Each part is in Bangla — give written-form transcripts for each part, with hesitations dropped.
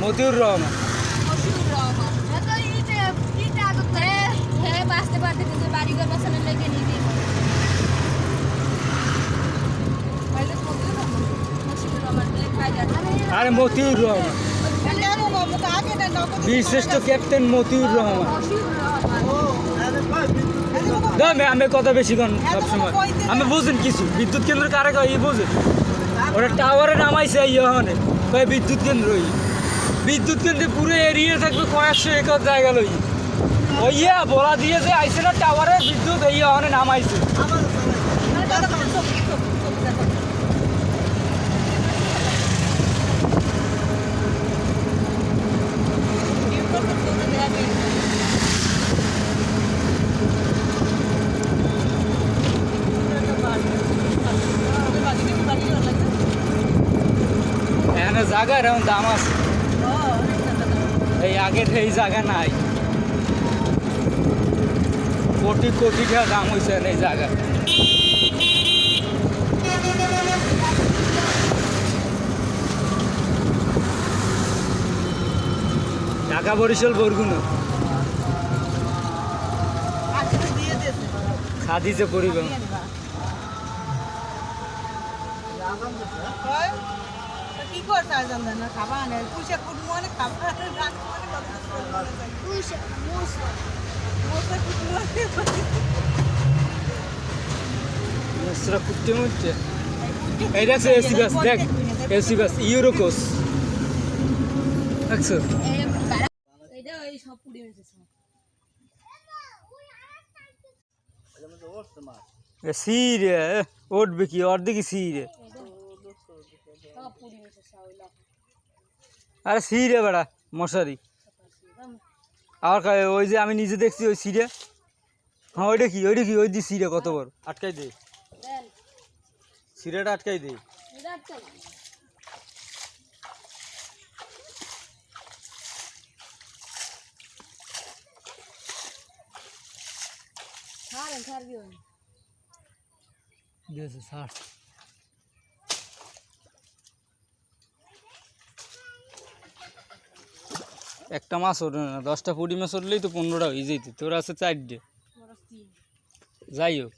মতিউর রহমান বাঁচতে পারতে কিন্তু বাড়িঘর বাঁচানোর লেগে নিজে আরে মতিউর রহমান বীরশ্রেষ্ঠ ক্যাপ্টেন মতিউর রহমান। আমি কথা বেশিক্ষণ সবসময় আমি বুঝেন কিছু বিদ্যুৎ কেন্দ্র কারে কয় বুঝেন ওরা টাওয়ারে নামাইছে ইহনে কয় বিদ্যুৎ কেন্দ্র বিদ্যুৎ কেন্দ্রে পুরো এরিয়া থাকবে কয়েকশো একর জায়গা লই ওইয়া বলা দিয়ে যে আইসে না টাওয়ারে বিদ্যুৎ এই ইহনে নামাইছে। এখানে জায়গা এরকম দাম আছে এই আগের এই জায়গা নাই কোটি কোটি টাকা দাম হয়েছে এই জায়গা। ঢাকা বরিশাল বরগুনা খাদিজে পরিবহন কি করতে না খাবা না পুষে কুটুম অনেক খাবার কুটতে মুটতে এই দেখছো এসি বাস দেখ এসি বাস ইউরোকোস দেখছো সিরে উঠবে কি অর্ধেক সিরে আরে সিরে বেড়া মশারি আর ওই যে আমি নিজে দেখছি ওই সিরে হ্যাঁ ওইটা কি ওই দি সিরে কত বড় আটকাই দে সিরেটা আটকাই দে একটা মাছ ওঠে না 10টা পুঁটি মাছ উঠলেই তো 15টা হয়ে যেত তোর আছে 4টে যাই হোক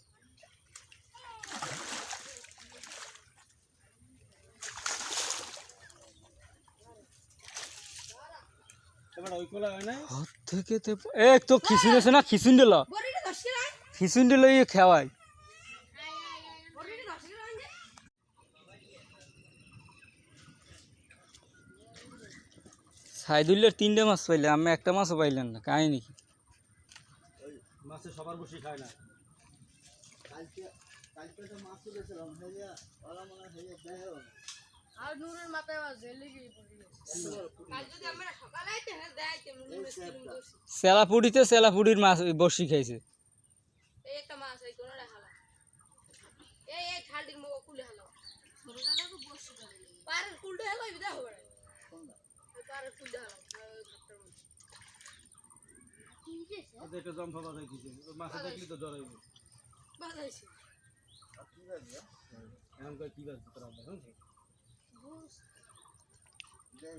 তো খিচুন আছে না খিচুন দিল খেওয়াই সাইদুল্লার 3টে মাছ পাইলে আমি একটা মাছও পাইলেন না কাহিনী কি মাছে সবার বসে খায় না সেলাপুড়িতে সেলাপুড়ির মাছ বসি খাইছে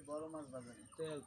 বড় মাছ তেল